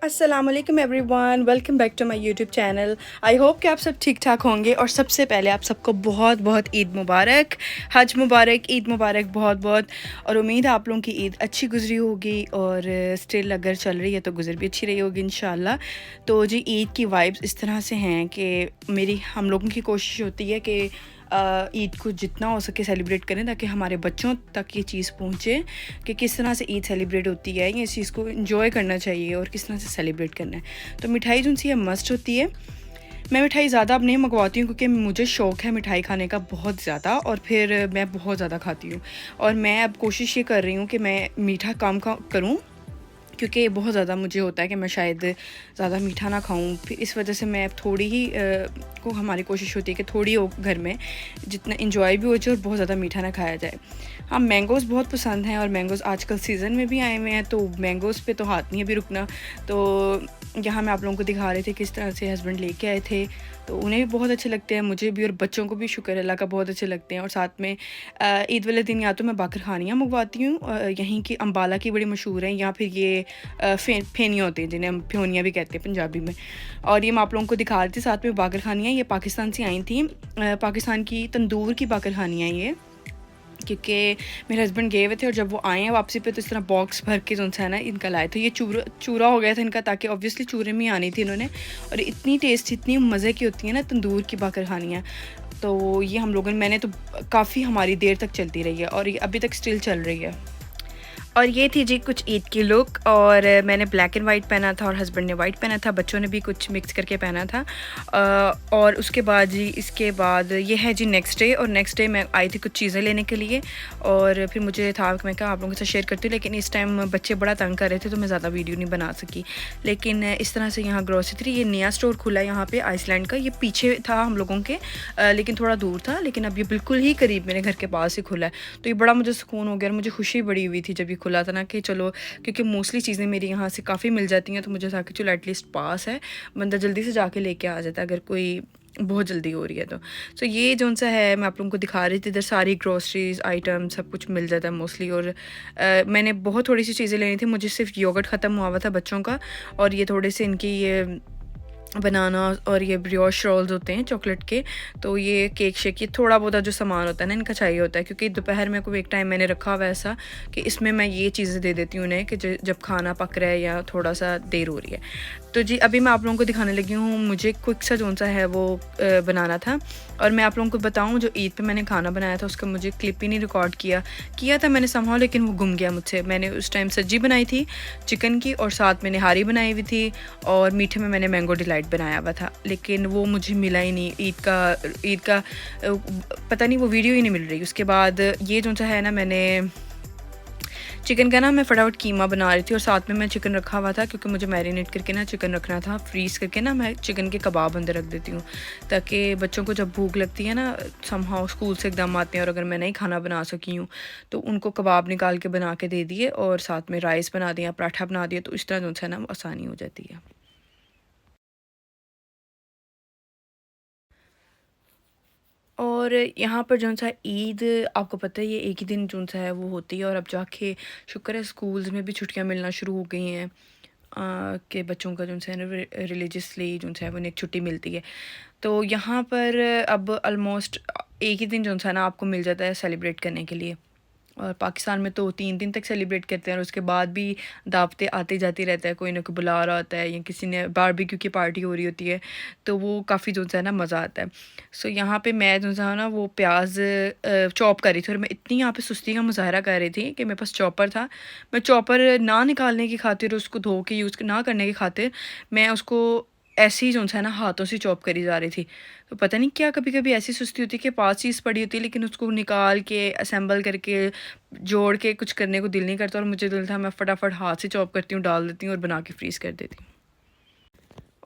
अस्सलाम वालेकुम everyone, welcome back to my YouTube channel. I hope कि आप सब ठीक ठाक होंगे। और सबसे पहले आप सबको बहुत बहुत ईद मुबारक, हज मुबारक, ईद मुबारक बहुत बहुत। और उम्मीद है आप लोगों की ईद अच्छी गुजरी होगी और स्टिल अगर चल रही है तो गुजर भी अच्छी रही होगी इंशाल्लाह। तो जी ईद की वाइब्स इस तरह से हैं कि हम लोगों की कोशिश होती है कि ईद को जितना हो सके सेलिब्रेट करें ताकि हमारे बच्चों तक ये चीज़ पहुँचे कि किस तरह से ईद सेलिब्रेट होती है, ये इस चीज़ को इंजॉय करना चाहिए और किस तरह से सेलिब्रेट करना है। तो मिठाई जो सी है मस्ट होती है। मैं मिठाई ज़्यादा अब नहीं मंगवाती हूँ क्योंकि मुझे शौक़ है मिठाई खाने का बहुत ज़्यादा, और फिर मैं बहुत ज़्यादा खाती हूँ। और मैं अब कोशिश ये कर रही हूँ कि मैं मीठा कम करूँ, क्योंकि बहुत ज़्यादा मुझे होता है कि मैं शायद ज़्यादा मीठा ना खाऊं। फिर इस वजह से मैं थोड़ी ही को हमारी कोशिश होती है कि थोड़ी हो घर में, जितना इंजॉय भी हो जाए और बहुत ज़्यादा मीठा ना खाया जाए। हाँ, मैंगोज़ बहुत पसंद हैं और मैंगोज़ आजकल सीज़न में भी आए हुए हैं, तो मैंगोज़ पे तो हाथ नहीं है अभी रुकना। तो यहाँ मैं आप लोगों को दिखा रहे थे किस तरह से हस्बैंड लेके आए थे, तो उन्हें भी बहुत अच्छे लगते हैं, मुझे भी और बच्चों को भी शुक्र अल्लाह का बहुत अच्छे लगते हैं। और साथ में ईद वाले दिन या तो मैं बाकर खानियाँ मंगवाती हूँ, यहीं की अम्बाला की बड़ी मशहूर हैं, या फिर ये फेनियाँ होती हैं जिन्हें हम फ्योनियाँ भी कहते हैं पंजाबी में। और ये मैं आप लोगों को दिखा रही थी साथ में बाकर खानियाँ, ये पाकिस्तान से आई थी। पाकिस्तान की तंदूर की बाकर खानियाँ ये, क्योंकि मेरे हस्बैंड गए हुए थे और जब वो आए हैं वापसी पे तो इस तरह बॉक्स भर के जो है ना इनका लाए थे। ये चूरा हो गया था इनका, ताकि ऑब्वियसली चूरे में आनी थी इन्होंने। और इतनी टेस्ट इतनी मज़े की होती है ना तंदूर की बाकर खानियाँ। तो ये हम लोगों ने मैंने तो काफ़ी हमारी देर तक चलती रही है और ये अभी तक स्टिल चल रही है। और ये थी जी कुछ ईद की लुक, और मैंने ब्लैक एंड वाइट पहना था और हस्बैंड ने वाइट पहना था, बच्चों ने भी कुछ मिक्स करके पहना था। और उसके बाद जी इसके बाद ये है जी नेक्स्ट डे, और नेक्स्ट डे मैं आई थी कुछ चीज़ें लेने के लिए, और फिर मुझे था कि मैं कहा आप लोगों के साथ शेयर करती हूँ, लेकिन इस टाइम बच्चे बड़ा तंग कर रहे थे तो मैं ज़्यादा वीडियो नहीं बना सकी। लेकिन इस तरह से यहाँ ग्रोसरी, ये नया स्टोर खुला है यहाँ पर आइसलैंड का, ये पीछे था हम लोगों के, लेकिन थोड़ा दूर था, लेकिन अब ये बिल्कुल ही करीब मेरे घर के पास ही खुला है। तो ये बड़ा मुझे सुकून हो गया और मुझे खुशी बड़ी हुई थी जब ये खुला था ना, कि चलो, क्योंकि मोस्टली चीज़ें मेरी यहाँ से काफ़ी मिल जाती हैं, तो मुझे था कि चलो एटलीस्ट पास है, बंदा जल्दी से जाके लेके आ जाता है अगर कोई बहुत जल्दी हो रही है तो। सो ये जो सा है मैं आप लोगों को दिखा रही थी, इधर सारी ग्रोसरीज आइटम सब कुछ मिल जाता है मोस्टली। और मैंने बहुत थोड़ी सी चीज़ें लेनी थी, मुझे सिर्फ योगर्ट ख़त्म हुआ था बच्चों का, और ये थोड़े से इनकी ये बनाना और ये ब्रियोश रोल्स होते हैं चॉकलेट के, तो ये केक शेक, ये थोड़ा बहुत जो सामान होता है ना इनका चाहिए होता है, क्योंकि दोपहर में कोई एक टाइम मैंने रखा हुआ ऐसा कि इसमें मैं ये चीज़ें दे देती हूँ उन्हें कि जब खाना पक रहा है या थोड़ा सा देर हो रही है। तो जी अभी मैं आप लोगों को दिखाने लगी हूँ, मुझे क्विक सा जो सा है वो बनाना था। और मैं आप लोगों को बताऊँ, जो ईद पे मैंने खाना बनाया था उसका मुझे क्लिप ही नहीं रिकॉर्ड किया था मैंने समहाउ, लेकिन वो गुम गया मुझसे। मैंने उस टाइम सब्जी बनाई थी चिकन की, और साथ में निहारी बनाई हुई थी, और मीठे में मैंने मैंगो डिलाइट बनाया हुआ था, लेकिन वो मुझे मिला ही नहीं। ईद का पता नहीं वो वीडियो ही नहीं मिल रही। उसके बाद ये जो सा है ना, मैंने चिकन का ना मैं फटाफट कीमा बना रही थी, और साथ में मैं चिकन रखा हुआ था, क्योंकि मुझे मैरिनेट करके ना चिकन रखना था, फ्रीज़ करके ना मैं चिकन के कबाब अंदर रख देती हूँ, ताकि बच्चों को जब भूख लगती है ना, समहाउ स्कूल से एकदम आते हैं और अगर मैं नहीं खाना बना सकी हूँ तो उनको कबाब निकाल के बना के दे दिए, और साथ में राइस बना दिया, पराठा बना दिया, तो इस तरह जो है ना आसानी हो जाती है। और यहाँ पर जो सा ईद आपको पता है ये एक ही दिन जो सा है वो होती है, और अब जाके शुक्र है स्कूल्स में भी छुट्टियाँ मिलना शुरू हो गई हैं, कि बच्चों का जो है ना रिलीजियसली जो है वो एक छुट्टी मिलती है। तो यहाँ पर अब ऑलमोस्ट एक ही दिन जो है ना आपको मिल जाता है सेलिब्रेट करने के लिए। और पाकिस्तान में तो 3 दिन तक सेलिब्रेट करते हैं, और उसके बाद भी दावतें आती जाती रहता है, कोई ना कोई बुला रहा होता है या किसी ने बारबेक्यू की पार्टी हो रही होती है, तो वो काफ़ी जो है ना मज़ा आता है। सो यहाँ पे मैं जो है ना वो प्याज चॉप कर रही थी, और मैं इतनी यहाँ पे सुस्ती का मुजाहरा कर रही थी कि मेरे पास चॉपर था। मैं चॉपर ना निकालने की खातिर, उसको धो के यूज़ ना करने की खातिर, मैं उसको ऐसे ही जो है ना हाथों से चॉप करी जा रही थी। तो पता नहीं क्या कभी कभी ऐसी सुस्ती होती है कि पास चीज़ पड़ी होती है, लेकिन उसको निकाल के असेंबल करके जोड़ के कुछ करने को दिल नहीं करता, और मुझे दिल था मैं फटाफट हाथ से चॉप करती हूँ, डाल देती हूँ और बना के फ्रीज़ कर देती हूँ।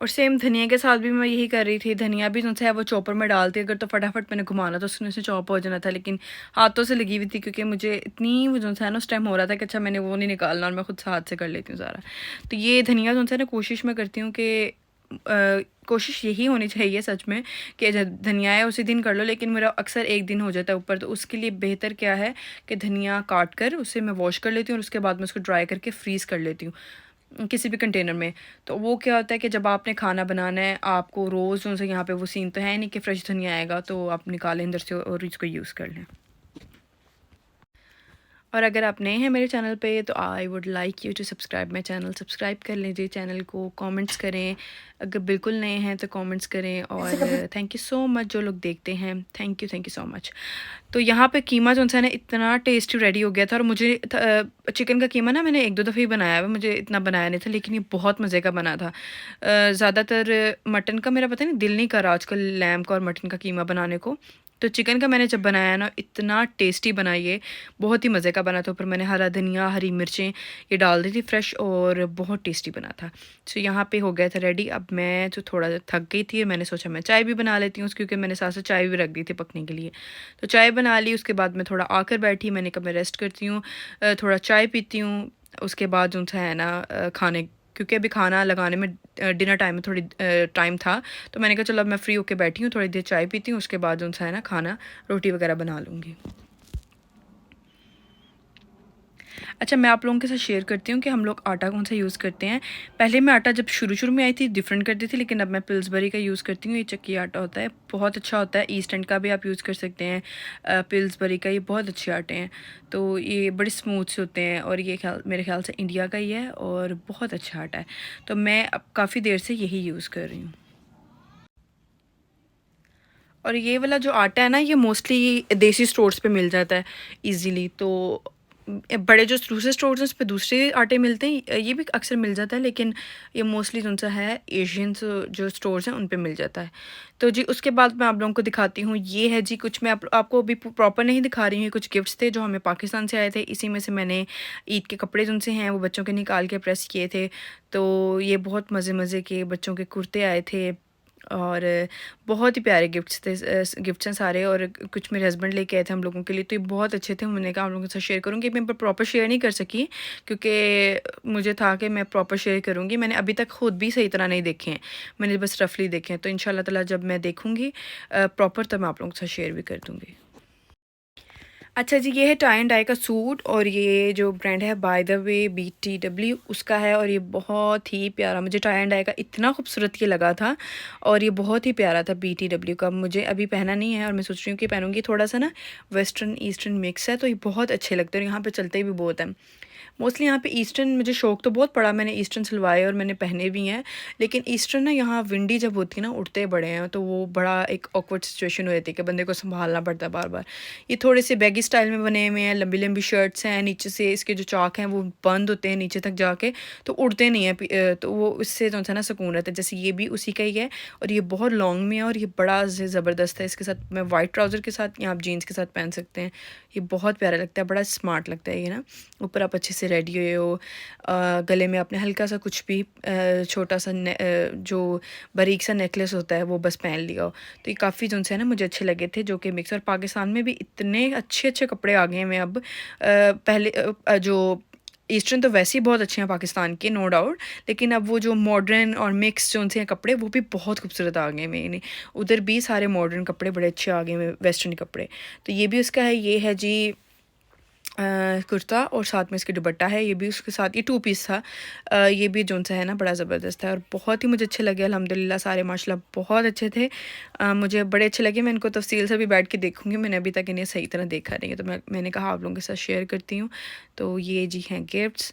और सेम धनिया के साथ भी मैं यही कर रही थी, धनिया भी जो है वो चॉपर में डालती, अगर तो फटाफट मैंने घुमाना तो उसने से चॉप हो जाना था, लेकिन हाथों से लगी हुई थी, क्योंकि मुझे इतनी वो जो है ना उस टाइम हो रहा था कि अच्छा मैंने वो नहीं निकालना, और मैं खुद से हाथ से कर लेती हूँ सारा। तो ये धनिया जो है ना कोशिश मैं करती हूँ कि कोशिश यही होनी चाहिए सच में कि धनिया है उसी दिन कर लो, लेकिन मेरा अक्सर एक दिन हो जाता है ऊपर, तो उसके लिए बेहतर क्या है कि धनिया काट कर उसे मैं वॉश कर लेती हूँ, और उसके बाद मैं उसको ड्राई करके फ्रीज़ कर लेती हूँ। किसी भी कंटेनर में। तो वो क्या होता है कि जब आपने खाना बनाना है, आपको रोज़ जो से यहाँ पे वो सीन तो है नहीं कि फ्रेश धनिया आएगा तो आप निकालें अंदर से और इसको यूज़ कर लें। और अगर आप नए हैं मेरे चैनल पे तो I would like you to subscribe my channel. Subscribe कर लीजिए चैनल को, कमेंट्स करें, अगर बिल्कुल नए हैं तो कमेंट्स करें। और थैंक यू सो मच जो लोग देखते हैं, थैंक यू सो मच। तो यहाँ पे कीमा जो है ना इतना टेस्टी रेडी हो गया था। और मुझे चिकन का कीमा ना मैंने एक दो दफ़े ही बनाया हुआ, मुझे इतना बनाया नहीं था, लेकिन ये बहुत मज़े का बना था। ज़्यादातर मटन का मेरा पता नहीं दिल नहीं कर रहा आजकल लैम का और मटन का कीमा बनाने को। तो चिकन का मैंने जब बनाया ना इतना टेस्टी बना, ये बहुत ही मज़े का बना था। ऊपर मैंने हरा धनिया, हरी मिर्चें ये डाल दी थी फ्रेश, और बहुत टेस्टी बना था। तो यहाँ पे हो गया था रेडी। अब मैं जो थोड़ा थक गई थी, मैंने सोचा मैं चाय भी बना लेती हूँ, क्योंकि मैंने साथ साथ चाय भी रख दी थी पकने के लिए। तो चाय बना ली, उसके बाद मैं थोड़ा आकर बैठी, मैंने कहा मैं रेस्ट करती हूँ, थोड़ा चाय पीती हूँ। उसके बाद जो है ना खाने, क्योंकि अभी खाना लगाने में डिनर टाइम में थोड़ी टाइम था, तो मैंने कहा चलो अब मैं फ्री होके बैठी हूँ, थोड़ी देर चाय पीती हूँ, उसके बाद जो है ना खाना रोटी वगैरह बना लूँगी। अच्छा, मैं आप लोगों के साथ शेयर करती हूँ कि हम लोग आटा कौन सा यूज़ करते हैं। पहले मैं आटा जब शुरू में आई थी डिफरेंट करती थी, लेकिन अब मैं पिल्सबरी का यूज़ करती हूँ। ये चक्की आटा होता है, बहुत अच्छा होता है। ईस्ट एंड का भी आप यूज़ कर सकते हैं, पिल्सबरी का, ये बहुत अच्छे आटे हैं। तो ये बड़े स्मूथ से होते हैं, और ये मेरे ख्याल से इंडिया का ही है, और बहुत अच्छा आटा है। तो मैं अब काफ़ी देर से यही यूज़ कर रही हूँ। और ये वाला जो आटा है ना, ये मोस्टली देसी स्टोर्स पे मिल जाता है इजीली। तो बड़े जो दूसरे स्टोर्स हैं उस पे दूसरे आटे मिलते हैं, ये भी अक्सर मिल जाता है, लेकिन ये मोस्टली जो सा है एशियन जो स्टोर्स हैं उन पे मिल जाता है। तो जी उसके बाद मैं आप लोगों को दिखाती हूँ। ये है जी कुछ, मैं आपको अभी प्रॉपर नहीं दिखा रही हूँ, कुछ गिफ्ट्स थे जो हमें पाकिस्तान से आए थे। इसी में से मैंने ईद के कपड़े जिनसे हैं वो बच्चों के निकाल के प्रेस किए थे। तो ये बहुत मज़े मज़े के बच्चों के कुर्ते आए थे, और बहुत ही प्यारे गिफ्ट्स थे। गिफ्ट्स हैं सारे, और कुछ मेरे हस्बैंड लेके आए थे हम लोगों के लिए, तो ये बहुत अच्छे थे। मैंने कहा आप लोगों के साथ शेयर करूँगी। मैं प्रॉपर शेयर नहीं कर सकी, क्योंकि मुझे था कि मैं प्रॉपर शेयर करूँगी। मैंने अभी तक खुद भी सही तरह नहीं देखे हैं, मैंने बस रफली देखे हैं। तो इंशाल्लाह ताला जब मैं देखूँगी प्रॉपर, तब मैं आप लोगों के साथ शेयर भी कर दूँगी। अच्छा जी, ये है टाई एंड डाई का सूट, और ये जो ब्रांड है बाय द वे BTW उसका है। और ये बहुत ही प्यारा, मुझे टाई एंड डाई का इतना खूबसूरत ये लगा था, और ये बहुत ही प्यारा था BTW का। मुझे अभी पहना नहीं है, और मैं सोच रही हूँ कि पहनूंगी। थोड़ा सा ना वेस्टर्न ईस्टर्न मिक्स है, तो ये बहुत अच्छे लगते हैं, और यहाँ पे चलते भी बहुत हैं। मोस्टली यहाँ पे ईस्टर्न मुझे शौक तो बहुत पड़ा, मैंने ईस्टर्न सिलवाए और मैंने पहने भी हैं। लेकिन ईस्टर्न ना यहाँ विंडी जब होती है ना, उड़ते बड़े हैं, तो वो बड़ा एक ऑकवर्ड सिचुएशन हो जाती है कि बंदे को संभालना पड़ता है बार बार। ये थोड़े से बैगी स्टाइल में बने हुए हैं, लंबी लंबी शर्ट्स हैं, नीचे से इसके जो चाक हैं वो बंद होते हैं नीचे तक जाके, तो उड़ते नहीं हैं। तो वो इससे जो है ना सुकून रहता है। जैसे ये भी उसी का ही है, और ये बहुत लॉन्ग में है, और ये बड़ा ज़बरदस्त है। इसके साथ मैं वाइट ट्राउज़र के साथ या आप जीन्स के साथ पहन सकते हैं। ये बहुत प्यारा लगता है, बड़ा स्मार्ट लगता है ये ना। ऊपर आप अच्छे से रेडी हुए हो, गले में आपने हल्का सा कुछ भी छोटा सा जो बारीक सा नेकलेस होता है वो बस पहन लिया हो। तो ये काफ़ी जो है ना मुझे अच्छे लगे थे, जो कि मिक्स। और पाकिस्तान में भी इतने अच्छे अच्छे कपड़े आ गए हैं अब। पहले जो ईस्टर्न तो वैसे ही बहुत अच्छे हैं पाकिस्तान के, नो डाउट, लेकिन अब वो जो मॉडर्न और मिक्स जो उनसे हैं कपड़े, वो भी बहुत खूबसूरत आ गए हैं। मैंने उधर भी सारे मॉडर्न कपड़े बड़े अच्छे आ गए हैं, वेस्टर्न कपड़े। तो ये भी उसका है, ये है जी कुर्ता, और साथ में इसकी दुपट्टा है, ये भी उसके साथ, ये 2 पीस था। ये भी जोन सा है ना बड़ा ज़बरदस्त है, और बहुत ही मुझे अच्छे लगे अल्हम्दुलिल्लाह। सारे माशाल्लाह बहुत अच्छे थे, मुझे बड़े अच्छे लगे। मैं इनको तफसील से भी बैठ के देखूँगी, मैंने अभी तक इन्हें सही तरह देखा नहीं है, तो मैंने कहा आप लोगों के साथ शेयर करती हूँ। तो ये जी हैं गिफ्ट्स।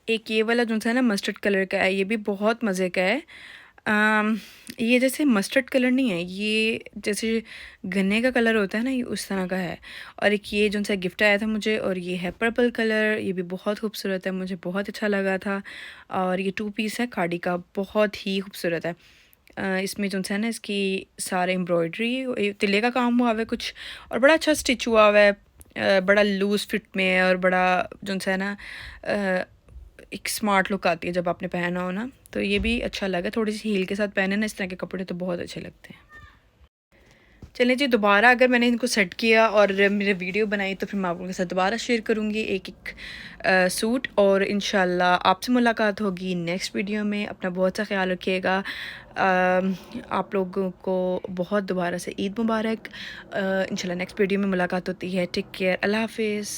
एक ये वाला जो है ना मस्टर्ड कलर का है, ये भी बहुत मज़े का है। अम, ये जैसे मस्टर्ड कलर नहीं है, ये जैसे गन्ने का कलर होता है ना, ये उस तरह का है। और एक ये जो सा गिफ्ट आया था मुझे, और ये है पर्पल कलर, ये भी बहुत खूबसूरत है, मुझे बहुत अच्छा लगा था। और ये 2 पीस है खाड़ी का, बहुत ही खूबसूरत है। इसमें जो है ना इसकी सारे एम्ब्रॉयडरी तिले का काम हुआ हुआ है कुछ, और बड़ा अच्छा स्टिच हुआ हुआ है। बड़ा लूज़ फिट में है, और बड़ा जो है ना एक स्मार्ट लुक आती है जब आपने पहना हो ना। तो ये भी अच्छा लगा, थोड़ी सी हील के साथ पहने ना इस तरह के कपड़े तो बहुत अच्छे लगते हैं। चलिए जी, दोबारा अगर मैंने इनको सेट किया और मेरे वीडियो बनाई तो फिर मैं आप लोगों के साथ दोबारा शेयर करूँगी एक एक सूट। और इंशाल्लाह आपसे मुलाकात होगी नेक्स्ट वीडियो में। अपना बहुत सा ख्याल रखिएगा। आप लोगों को बहुत दोबारा से ईद मुबारक। इंशाल्लाह नेक्स्ट वीडियो में मुलाकात होती है। टेक केयर, अल्लाह हाफिज़।